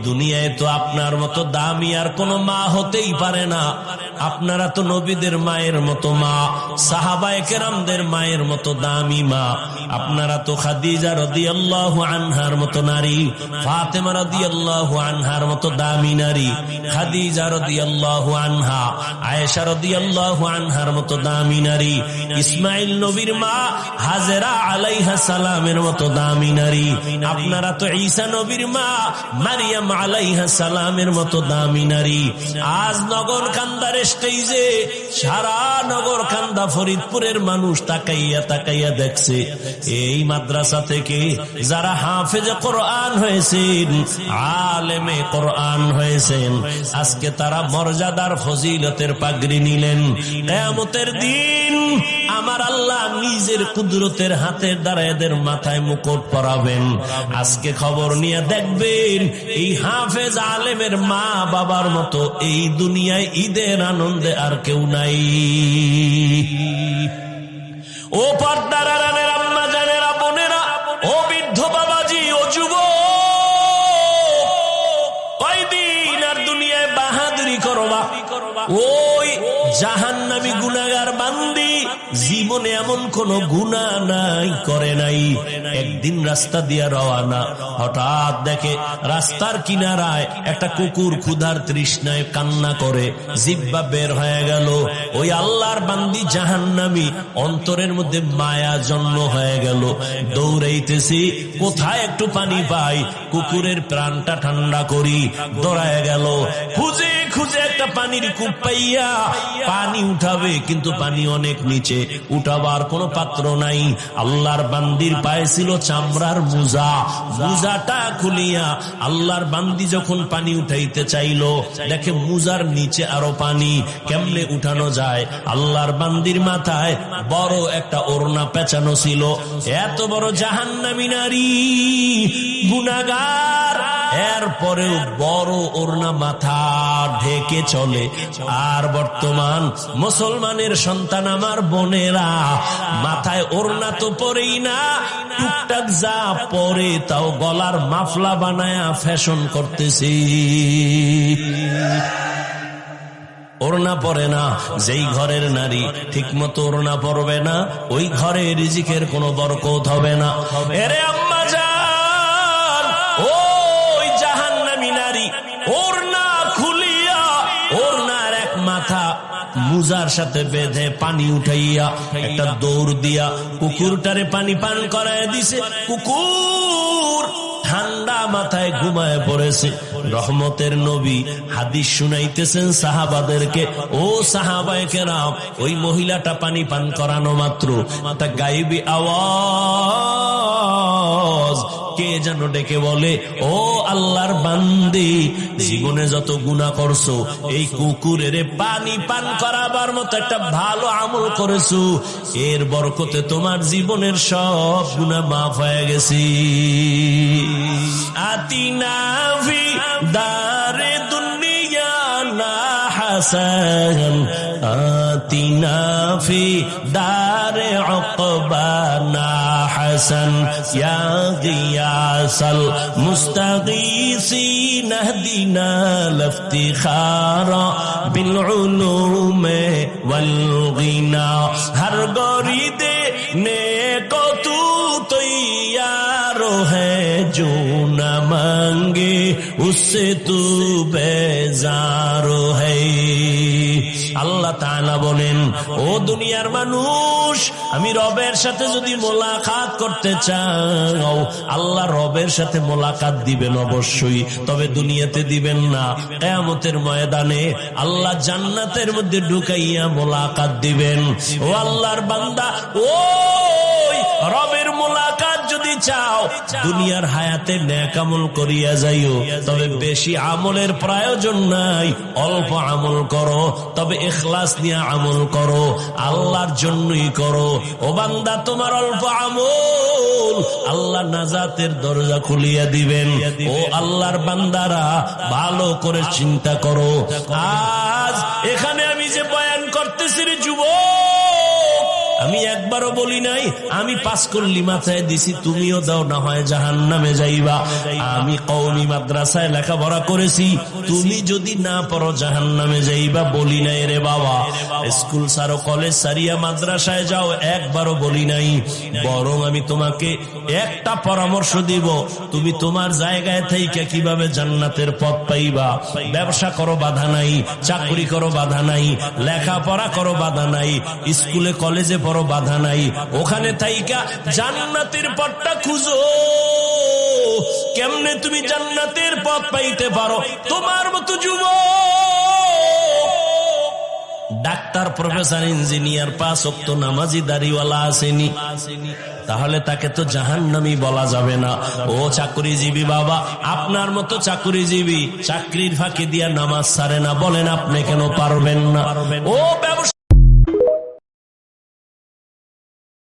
দুনিয়ায় তো আপনার মতো দামি আর কোন মা হতেই পারে না। আপনারা তো নবীদের মায়ের মতো মা, সাহাবায়ে কেরামদের মায়ের মতো দামি মা। আপনারা তো খাদিজা রাদিয়াল্লাহু আনহার মতো নারী, ফাতেমা রাদিয়াল্লাহু আনহার মতো দামি নারী, খাদিজা রাদিয়াল্লাহু আনহা, আয়েশা রাদিয়াল্লাহু আনহার মতো দামি নারী, ইসমাইল নবীর মা হাজেরা আলাইহিস সালামের মতো দামি নারী। আপনারা তো ঈসা নবীর মা মারিয়াম আলাইহিস সালামের মতো দামি নারী। আজ নগর কান্দার স্টেজে সারা নগর কান্দা ফরিদপুরের মানুষ তাকাইয়া তাকাইয়া দেখছে এই মাদ্রাসা থেকে যারা হাফেজে কোরআন হয়েছেন, আলেমে কোরআন হয়েছেন, আজকে তারা মর্যাদার ফজিলতের পাগড়ি নিলেন। কিয়ামতের দিন আমার আল্লাহ নিজের কুদরতের হাতের দ্বারা এদের মাথায় মুকুট পরাবেন। আজকে খবর নিয়ে দেখবেন এই হাফেজ আলেমের মা বাবার মতো এই দুনিয়ায় ঈদের আনন্দে আর কেউ নাই। ও পর্দার আড়ালের আম্মা জানেরা, বোনেরা, ও বৃদ্ধ বাবাজি, ও যুবক, কয়দিন আর দুনিয়ায় বাহাদুরি করবা? ওই জাহান্নামী গুনাহগার বান্দি জীবনে এমন কোন গুনাহ নাই করে নাই। একদিন রাস্তা দিয়া রওয়ানা, হঠাৎ দেখে রাস্তার কিনারায় একটা কুকুর ক্ষুধার তৃষ্ণায় কান্না করে, জিহ্বা বের হয়ে গেল। ওই আল্লাহর বান্দি জাহান্নামী, অন্তরের মধ্যে মায়া জন্ম হয়ে গেল। দৌড়াইতেছি, কোথায় একটু পানি পাই, কুকুরের প্রাণটা ঠান্ডা করি। দৌড়ায় গেল, খুঁজে খুঁজে একটা পানির কূপ পাইয়া পানি উঠাবে, কিন্তু পানি অনেক নিচে, উঠাবার কোনো পাত্র নাই। আল্লাহর বান্দির পায়ে ছিল চামড়ার মোজা, মোজাটা খুলিয়া আল্লাহর বান্দি যখন পানি উঠাইতে চাইল, দেখে মোজার নিচে আরো পানি, কেমনে উঠানো যায়? আল্লাহর বান্দির মাথায় বড় একটা ওড়না পেঁচানো ছিল। এত বড় জাহান্নামী নারী, গুনাহগার, এরপরেও বড় ওড়না মাথা ঢেকে চলে। আর বর্তমান মুসলমানের সন্তান আমার বোনেরা মাথায় ওড়না তো পরেই না, টুকটাক যা পরে তাও গলার মাফলা বানায়া ফ্যাশন করতেছি। ওড়না পরে না। যেই ঘরের নারী ঠিক মতো ওড়না পরবে না, ওই ঘরে রিজিকের কোনো বরকত হবে না। এরে আম্মা জান, ওই জাহান্নামী নারী ওড়না খুলিয়া ওড়নার এক মাথা মুজার সাথে বেঁধে পানি উঠাইয়া একটা দৌড় দিয়া কুকুরটারে পানি পান করায় দিছে। কুকুর ঠান্ডা মাথায় ঘুমায় পড়েছে। রহমতের নবী হাদিস শুনাইতেছেন সাহাবাদেরকে, ও সাহাবায়ে কেরাম, ওই মহিলাটা পানি পান করানো মাত্র একটা গায়েবী আওয়াজ কে যেন ডেকে বলে, ও আল্লাহর বান্দি, জীবনে যত গুনাহ করছো, এই কুকুরের পানি পান করাবার মতো একটা ভালো আমল করেছো, এর বরকতে তোমার জীবনের সব গুনাহ মাফ হয়ে গেছে। আতিনা ফি দারে দুনিয়া না হাসান, আতিনা ফি দারে উকবা না হাসান, ইয়া গিয়াসাল মুস্তাগীসিন ইহদিনা লিফতিখারা বিল উলুমে ওয়াল গিনা। হর গরিদে নেকো তু তৈয়ার है जो न मांगे उससे तू बेजार है। আল্লাহ তাআলা বলেন, ও দুনিয়ার মানুষ, আমি রবের সাথে যদি মোলাকাত করতে চাও, আল্লাহ রবের সাথে মোলাকাত দিবেন অবশ্যই, তবে দুনিয়াতে দিবেন না। কিয়ামতের ময়দানে আল্লাহ জান্নাতের মধ্যে ঢুকাইয়া মোলাকাত দিবেন। ও আল্লাহর বান্দা, ওই রবের মোলাকাত যদি চাও, দুনিয়ার হায়াতে নেক আমল করিয়া যাইও, তবে বেশি আমলের প্রয়োজন নাই, অল্প আমল করো, তবে ইখলাস নিয়ে আমল করো, আল্লাহর জন্যই করো। ও বান্দা, তোমার অল্প আমল আল্লাহ নাজাতের দরজা খুলিয়া দিবেন। ও আল্লাহর বান্দারা, ভালো করে চিন্তা করো। আজ এখানে আমি যে বয়ান করতেছি রে যুবক, আমি একবারও বলি নাই আমি পাস করলি মাথায় দিছি তুমিও দাও না হয় জাহান্নামে যাইবা। আমি কওমি মাদ্রাসায় লেখাপড়া করেছি, তুমি যদি না পড়ো জাহান্নামে যাইবা বলি নাই রে বাবা। স্কুল সারো, কলেজ সারিয়া মাদ্রাসায় যাও, একবারও বলি নাই। বরং আমি তোমাকে একটা পরামর্শ দিব, তুমি তোমার জায়গায় থেকে কিভাবে জান্নাতের পথ পাইবা। ব্যবসা করো বাধা নাই, চাকরি করো বাধা নাই, লেখাপড়া করো বাধা নাই, স্কুলে কলেজে পড়ো বাধা নাই, ওখানে থাইকা জান্নাতের পথটা খুঁজো। কেমনে তুমি জান্নাতের পথ পাইতে পারো? তোমার মতো যুবক, ডাক্তার, প্রফেসর, ইঞ্জিনিয়ার, 5 ওয়াক্ত নামাজি দাড়িওয়ালা আসেনি, তাহলে তাকে তো জাহান্নামী বলা যাবে না। ও চাকরিজীবী বাবা, আপনার মতো চাকরিজীবী চাকরির ফাঁকি দিয়া নামাজ ছাড়ে না, বলেন আপনি কেন পারবেন না? ও ব্যবসা